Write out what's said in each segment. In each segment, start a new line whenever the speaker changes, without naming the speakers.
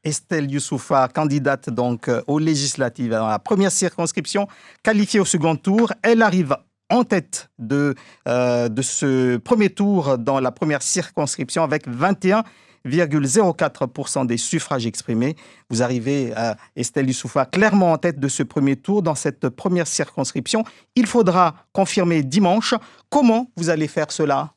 Estelle Youssoufa, candidate donc aux législatives dans la première circonscription, qualifiée au second tour. Elle arrive en tête de ce premier tour dans la première circonscription avec 21,04% des suffrages exprimés. Vous arrivez, Estelle Youssoufa, clairement en tête de ce premier tour dans cette première circonscription. Il faudra confirmer dimanche. Comment vous allez faire cela ?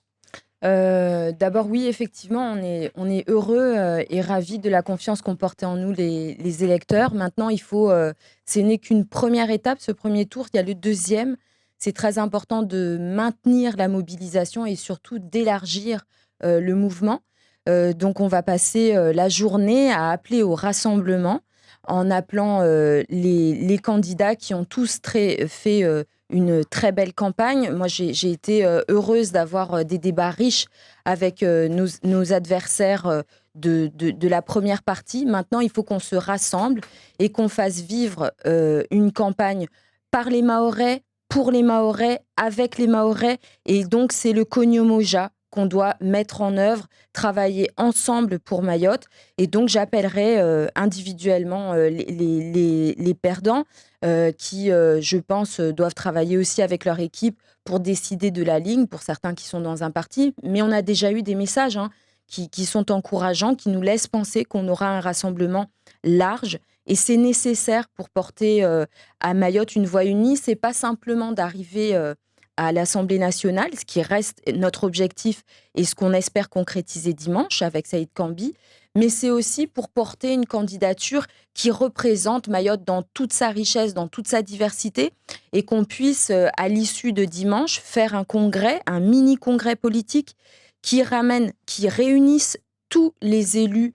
D'abord, oui, effectivement, on est heureux et ravis de la confiance qu'ont portée en nous les électeurs. Maintenant, ce n'est qu'une première étape, ce premier tour. Il y a le deuxième. C'est très important de maintenir la mobilisation et surtout d'élargir le mouvement. Donc, on va passer la journée à appeler au rassemblement en appelant les candidats qui ont tous fait une très belle campagne. Moi, j'ai été heureuse d'avoir des débats riches avec nos adversaires de la première partie. Maintenant, il faut qu'on se rassemble et qu'on fasse vivre une campagne par les Mahorais, pour les Mahorais, avec les Mahorais. Et donc, c'est le Kogno-Moja qu'on doit mettre en œuvre, travailler ensemble pour Mayotte. Et donc, j'appellerai individuellement les perdants qui, je pense, doivent travailler aussi avec leur équipe pour décider de la ligne, pour certains qui sont dans un parti. Mais on a déjà eu des messages qui sont encourageants, qui nous laissent penser qu'on aura un rassemblement large. Et c'est nécessaire pour porter à Mayotte une voix unie. Ce n'est pas simplement d'arriver à l'Assemblée nationale, ce qui reste notre objectif et ce qu'on espère concrétiser dimanche avec Saïd Kambi, mais c'est aussi pour porter une candidature qui représente Mayotte dans toute sa richesse, dans toute sa diversité, et qu'on puisse, à l'issue de dimanche, faire un congrès, un mini-congrès politique qui réunisse tous les élus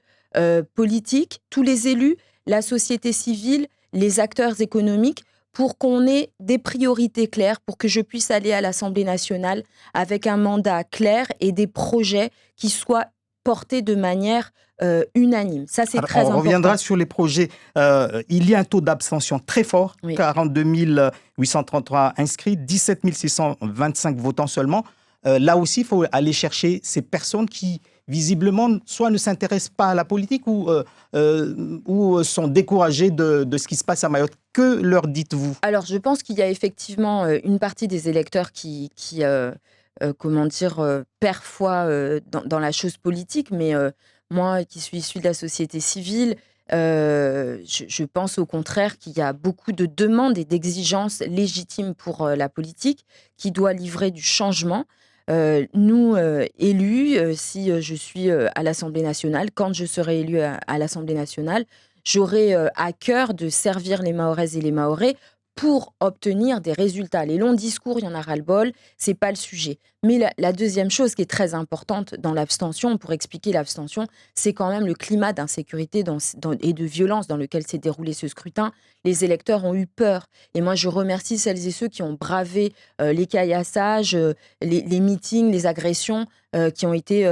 politiques, tous les élus, la société civile, les acteurs économiques, pour qu'on ait des priorités claires, pour que je puisse aller à l'Assemblée nationale avec un mandat clair et des projets qui soient portés de manière unanime. Ça, c'est très important.
On reviendra sur les projets. Il y a un taux d'abstention très fort, oui. 42 833 inscrits, 17 625 votants seulement. Là aussi, il faut aller chercher ces personnes qui, visiblement, soit ne s'intéressent pas à la politique ou sont découragées de ce qui se passe à Mayotte. Que leur dites-vous ?
Alors, je pense qu'il y a effectivement une partie des électeurs qui perd foi dans la chose politique, mais moi, qui suis issue de la société civile, je pense au contraire qu'il y a beaucoup de demandes et d'exigences légitimes pour la politique qui doit livrer du changement. Nous, élus, si je suis à l'Assemblée nationale, quand je serai élue à l'Assemblée nationale, j'aurai à cœur de servir les Mahoraises et les Mahorais pour obtenir des résultats. Les longs discours, il y en a ras-le-bol, c'est pas le sujet. Mais la deuxième chose qui est très importante dans l'abstention, pour expliquer l'abstention, c'est quand même le climat d'insécurité et de violence dans lequel s'est déroulé ce scrutin. Les électeurs ont eu peur. Et moi, je remercie celles et ceux qui ont bravé les caillassages, les meetings, les agressions qui ont été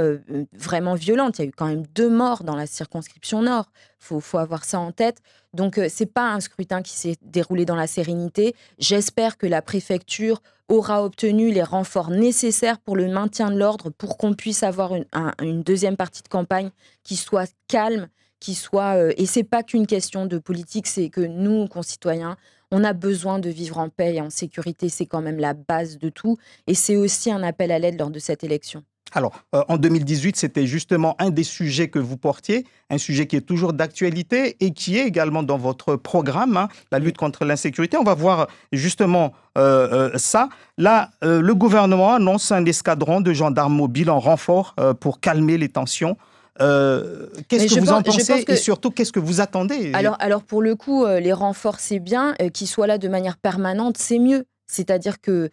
vraiment violentes. Il y a eu quand même 2 morts dans la circonscription Nord. Faut avoir ça en tête. Donc, c'est pas un scrutin qui s'est déroulé dans la sérénité. J'espère que la préfecture aura obtenu les renforts nécessaires pour le maintien de l'ordre, pour qu'on puisse avoir une deuxième partie de campagne qui soit calme, et c'est pas qu'une question de politique, c'est que nous, concitoyens, on a besoin de vivre en paix et en sécurité. C'est quand même la base de tout. Et c'est aussi un appel à l'aide lors de cette élection.
Alors, en 2018, c'était justement un des sujets que vous portiez, un sujet qui est toujours d'actualité et qui est également dans votre programme, la lutte contre l'insécurité. On va voir justement ça. Là, le gouvernement annonce un escadron de gendarmes mobiles en renfort pour calmer les tensions. Qu'est-ce que vous en pensez et surtout, qu'est-ce que vous attendez ?
Alors pour le coup, les renforts, c'est bien. Qu'ils soient là de manière permanente, c'est mieux. C'est-à-dire que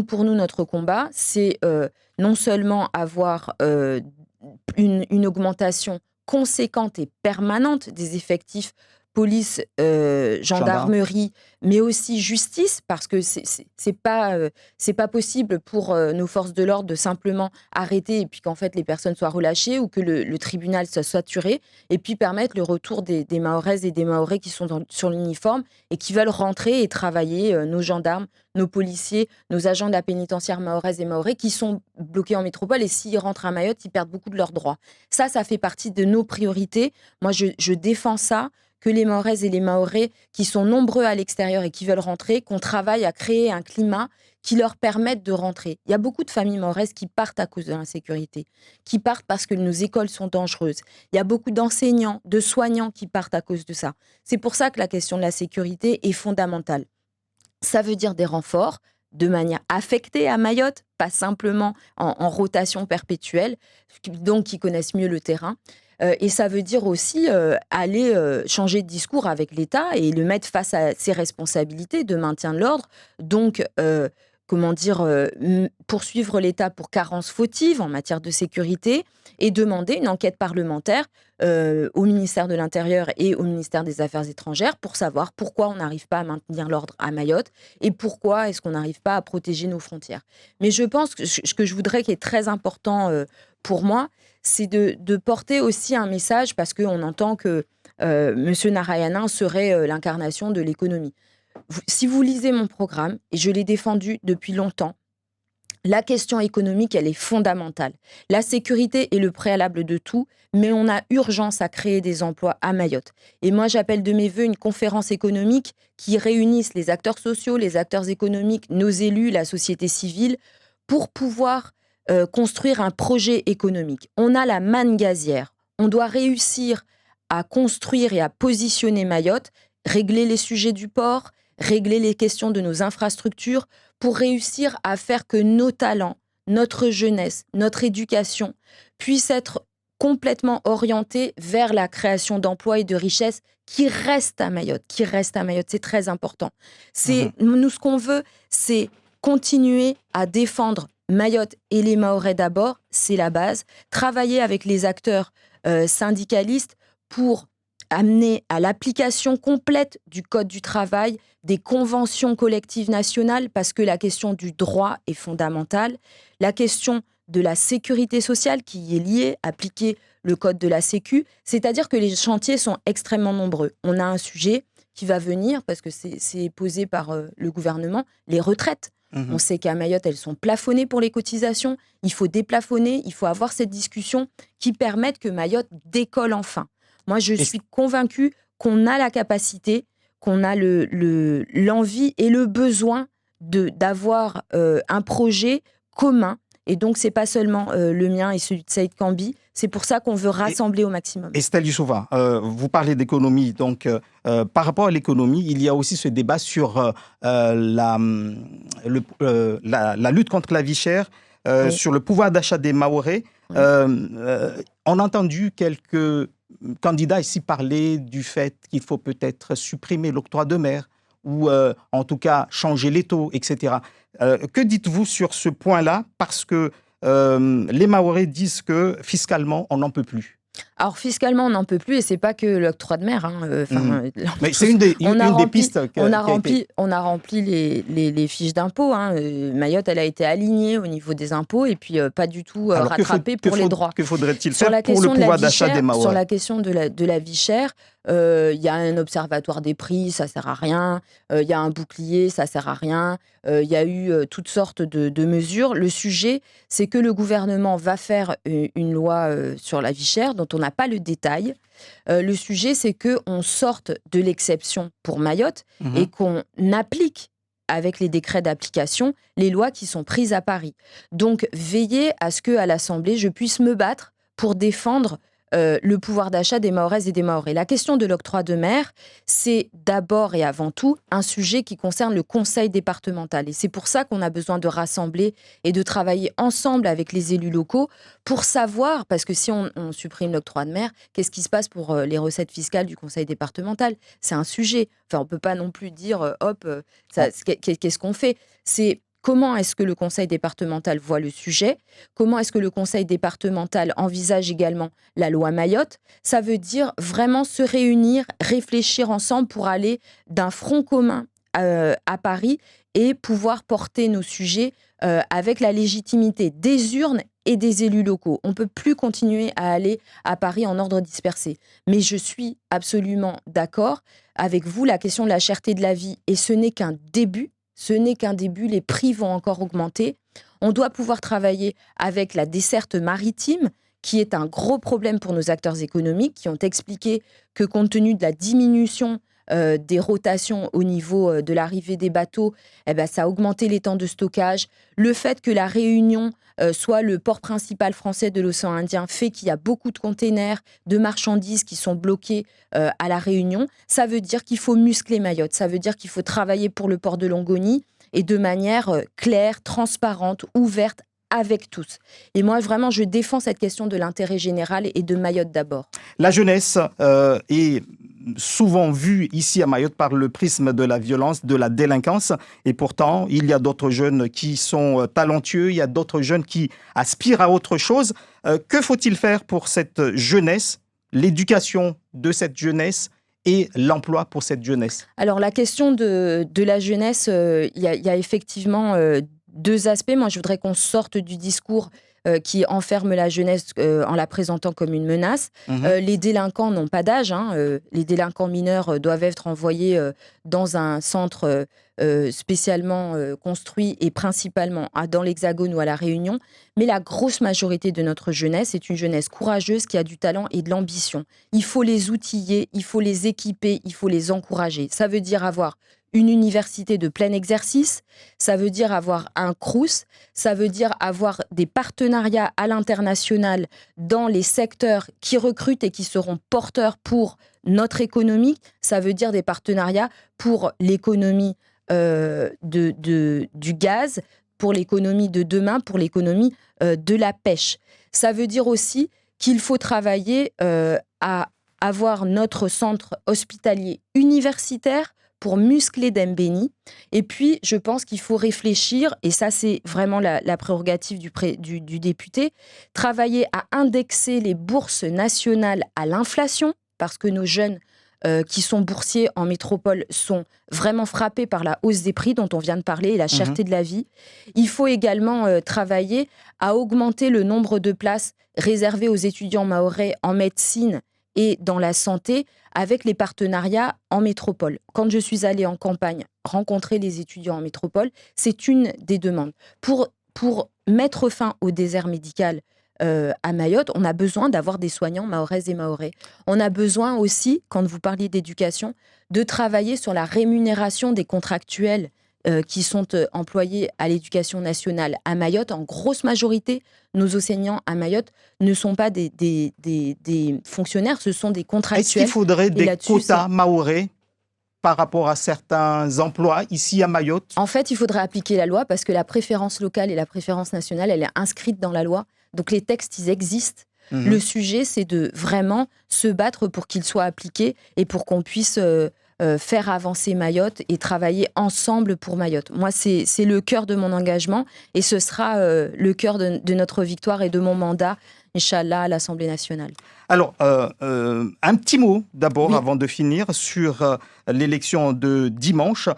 pour nous, notre combat, c'est non seulement avoir une augmentation conséquente et permanente des effectifs police,
Gendarme.
gendarmerie, mais aussi justice, parce que c'est pas possible pour nos forces de l'ordre de simplement arrêter et puis qu'en fait les personnes soient relâchées ou que le tribunal soit saturé, et puis permettre le retour des Mahoraises et des Mahorais qui sont sur l'uniforme et qui veulent rentrer et travailler, nos gendarmes, nos policiers, nos agents de la pénitentiaire mahoraises et mahorais qui sont bloqués en métropole, et s'ils rentrent à Mayotte, ils perdent beaucoup de leurs droits. Ça fait partie de nos priorités. Moi, je défends ça, que les Mahoraises et les Mahorais qui sont nombreux à l'extérieur et qui veulent rentrer, qu'on travaille à créer un climat qui leur permette de rentrer. Il y a beaucoup de familles mahoraises qui partent à cause de l'insécurité, qui partent parce que nos écoles sont dangereuses. Il y a beaucoup d'enseignants, de soignants qui partent à cause de ça. C'est pour ça que la question de la sécurité est fondamentale. Ça veut dire des renforts de manière affectée à Mayotte, pas simplement en rotation perpétuelle, donc qui connaissent mieux le terrain. Et ça veut dire aussi aller changer de discours avec l'État et le mettre face à ses responsabilités de maintien de l'ordre. Donc, poursuivre l'État pour carence fautive en matière de sécurité et demander une enquête parlementaire au ministère de l'Intérieur et au ministère des Affaires étrangères pour savoir pourquoi on n'arrive pas à maintenir l'ordre à Mayotte et pourquoi est-ce qu'on n'arrive pas à protéger nos frontières. Mais je pense que ce que je voudrais, qui est très important pour moi, c'est de porter aussi un message, parce qu'on entend que M. Narayanan serait l'incarnation de l'économie. Si vous lisez mon programme, et je l'ai défendu depuis longtemps, la question économique, elle est fondamentale. La sécurité est le préalable de tout, mais on a urgence à créer des emplois à Mayotte. Et moi, j'appelle de mes voeux une conférence économique qui réunisse les acteurs sociaux, les acteurs économiques, nos élus, la société civile, pour pouvoir construire un projet économique. On a la manne gazière. On doit réussir à construire et à positionner Mayotte, régler les sujets du port, régler les questions de nos infrastructures pour réussir à faire que nos talents, notre jeunesse, notre éducation puissent être complètement orientés vers la création d'emplois et de richesses qui restent à Mayotte. C'est très important. Nous, ce qu'on veut, c'est continuer à défendre Mayotte et les Mahorais d'abord, c'est la base. Travailler avec les acteurs syndicalistes pour amener à l'application complète du Code du travail, des conventions collectives nationales, parce que la question du droit est fondamentale, la question de la sécurité sociale qui y est liée, appliquer le Code de la Sécu, c'est-à-dire que les chantiers sont extrêmement nombreux. On a un sujet qui va venir, parce que c'est posé par le gouvernement, les retraites. On sait qu'à Mayotte, elles sont plafonnées pour les cotisations. Il faut déplafonner, il faut avoir cette discussion qui permette que Mayotte décolle enfin. Moi, je suis convaincue qu'on a la capacité, qu'on a l'envie et le besoin d'avoir un projet commun. Et donc, ce n'est pas seulement le mien et celui de Saïd Kambi. C'est pour ça qu'on veut rassembler au maximum.
Estelle Youssouffa, vous parlez d'économie. Donc, par rapport à l'économie, il y a aussi ce débat sur la lutte contre la vie chère, oui, sur le pouvoir d'achat des Mahorais. Oui. On a entendu quelques candidats ici parler du fait qu'il faut peut-être supprimer l'octroi de mer ou en tout cas changer les taux, etc. Que dites-vous sur ce point-là? Parce que les Mahorais disent que fiscalement, on n'en peut plus.
Alors fiscalement, on n'en peut plus, et c'est pas que l'octroi de mer.
Mais c'est une des pistes.
On a rempli les fiches d'impôts. Mayotte, elle a été alignée au niveau des impôts et puis pas du tout rattrapée pour les droits.
Que faudrait-il faire pour le pouvoir d'achat des Mahorais?
Sur la question de la vie chère, il y a un observatoire des prix, ça sert à rien. Il y a un bouclier, ça sert à rien. Il y a eu toutes sortes de mesures. Le sujet, c'est que le gouvernement va faire une loi sur la vie chère dont on n'a pas le détail. Le sujet, c'est qu'on sorte de l'exception pour Mayotte et qu'on applique avec les décrets d'application les lois qui sont prises à Paris. Donc, veillez à ce qu'à l'Assemblée, je puisse me battre pour défendre le pouvoir d'achat des Mahoraises et des Mahorais. La question de l'octroi de mer, c'est d'abord et avant tout un sujet qui concerne le conseil départemental. Et c'est pour ça qu'on a besoin de rassembler et de travailler ensemble avec les élus locaux pour savoir, parce que si on supprime l'octroi de mer, qu'est-ce qui se passe pour les recettes fiscales du conseil départemental? C'est un sujet. Enfin, on ne peut pas non plus dire, qu'est-ce qu'on fait? C'est comment est-ce que le conseil départemental voit le sujet, comment est-ce que le conseil départemental envisage également la loi Mayotte. Ça veut dire vraiment se réunir, réfléchir ensemble pour aller d'un front commun à Paris et pouvoir porter nos sujets avec la légitimité des urnes et des élus locaux. On ne peut plus continuer à aller à Paris en ordre dispersé. Mais je suis absolument d'accord avec vous, la question de la cherté de la vie, et ce n'est qu'un début. Ce n'est qu'un début, les prix vont encore augmenter. On doit pouvoir travailler avec la desserte maritime, qui est un gros problème pour nos acteurs économiques, qui ont expliqué que compte tenu de la diminution des rotations au niveau de l'arrivée des bateaux, ça a augmenté les temps de stockage. Le fait que la Réunion soit le port principal français de l'océan Indien fait qu'il y a beaucoup de containers, de marchandises qui sont bloqués à la Réunion. Ça veut dire qu'il faut muscler Mayotte, ça veut dire qu'il faut travailler pour le port de Longoni et de manière claire, transparente, ouverte, avec tous. Et moi, vraiment, je défends cette question de l'intérêt général et de Mayotte d'abord.
La jeunesse est souvent vue ici à Mayotte par le prisme de la violence, de la délinquance. Et pourtant, il y a d'autres jeunes qui sont talentueux, il y a d'autres jeunes qui aspirent à autre chose. Que faut-il faire pour cette jeunesse, l'éducation de cette jeunesse et l'emploi pour cette jeunesse?
Alors, la question de la jeunesse, il y a effectivement deux aspects. Moi, je voudrais qu'on sorte du discours qui enferme la jeunesse en la présentant comme une menace. Les délinquants n'ont pas d'âge. Les délinquants mineurs doivent être envoyés dans un centre spécialement construit et principalement dans l'Hexagone ou à La Réunion. Mais la grosse majorité de notre jeunesse est une jeunesse courageuse qui a du talent et de l'ambition. Il faut les outiller, il faut les équiper, il faut les encourager. Ça veut dire avoir une université de plein exercice, ça veut dire avoir un Crous, ça veut dire avoir des partenariats à l'international dans les secteurs qui recrutent et qui seront porteurs pour notre économie, ça veut dire des partenariats pour l'économie du gaz, pour l'économie de demain, pour l'économie de la pêche. Ça veut dire aussi qu'il faut travailler à avoir notre centre hospitalier universitaire pour muscler Dembéni. Et puis, je pense qu'il faut réfléchir, et ça, c'est vraiment la prérogative du député, travailler à indexer les bourses nationales à l'inflation, parce que nos jeunes qui sont boursiers en métropole sont vraiment frappés par la hausse des prix dont on vient de parler et la cherté de la vie. Il faut également travailler à augmenter le nombre de places réservées aux étudiants mahorais en médecine et dans la santé, avec les partenariats en métropole. Quand je suis allée en campagne rencontrer les étudiants en métropole, c'est une des demandes. Pour mettre fin au désert médical à Mayotte, on a besoin d'avoir des soignants mahoraises et mahorais. On a besoin aussi, quand vous parliez d'éducation, de travailler sur la rémunération des contractuels qui sont employés à l'éducation nationale à Mayotte. En grosse majorité, nos enseignants à Mayotte ne sont pas des fonctionnaires, ce sont des contractuels.
Est-ce qu'il faudrait des quotas mahorais par rapport à certains emplois ici à Mayotte?
En fait, il faudrait appliquer la loi parce que la préférence locale et la préférence nationale, elle est inscrite dans la loi. Donc les textes, ils existent. Le sujet, c'est de vraiment se battre pour qu'ils soient appliqués et pour qu'on puisse faire avancer Mayotte et travailler ensemble pour Mayotte. Moi, c'est le cœur de mon engagement et ce sera le cœur de notre victoire et de mon mandat, Inch'Allah, à l'Assemblée nationale.
Alors, un petit mot d'abord, avant de finir, sur l'élection de dimanche.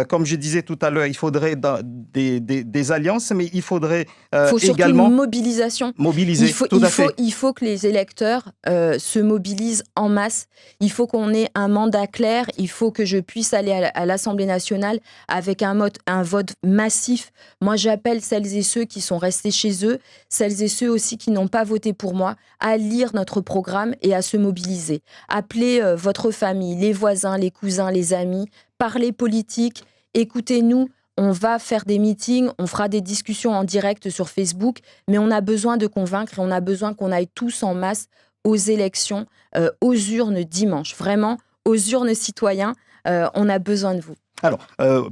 Comme je disais tout à l'heure, il faudrait des alliances, mais il faudrait
faut surtout
également
une mobilisation. Il faut que les électeurs se mobilisent en masse. Il faut qu'on ait un mandat clair. Il faut que je puisse aller à l'Assemblée nationale avec un vote massif. Moi, j'appelle celles et ceux qui sont restés chez eux, celles et ceux aussi qui n'ont pas voté pour moi, à lire notre programme et à se mobiliser. Appelez votre famille, les voisins, les cousins, les amis, parlez politique, écoutez-nous. On va faire des meetings, on fera des discussions en direct sur Facebook, mais on a besoin de convaincre et on a besoin qu'on aille tous en masse aux élections, aux urnes dimanche. Vraiment, aux urnes citoyens, on a besoin de vous.
Alors,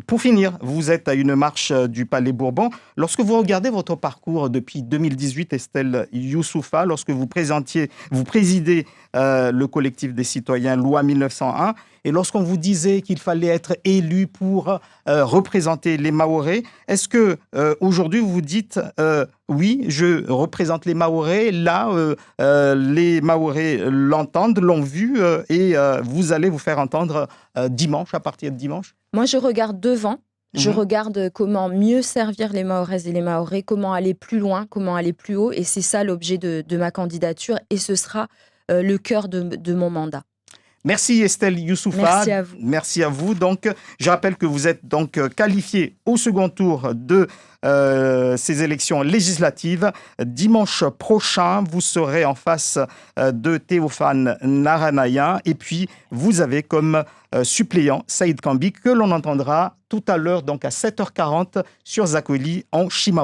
pour finir, vous êtes à une marche du Palais Bourbon. Lorsque vous regardez votre parcours depuis 2018, Estelle Youssoufa, lorsque vous présidez le collectif des citoyens Loi 1901, et lorsqu'on vous disait qu'il fallait être élu pour représenter les Mahorais, est-ce que aujourd'hui vous vous dites oui, je représente les Mahorais, là, les Mahorais l'entendent, l'ont vu, et vous allez vous faire entendre dimanche, à partir de dimanche?
Moi, je regarde devant. Je
Mhm.
regarde comment mieux servir les Mahoraises et les Mahorais, comment aller plus loin, comment aller plus haut. Et c'est ça l'objet de ma candidature. Et ce sera le cœur de mon mandat.
Merci Estelle Youssoufa.
Merci à vous.
Merci à vous. Donc, je rappelle que vous êtes donc qualifié au second tour de ces élections législatives. Dimanche prochain, vous serez en face de Théophane Naranayan. Et puis, vous avez comme suppléant Saïd Kambi, que l'on entendra tout à l'heure, donc à 7h40 sur Zakoli en Chimao.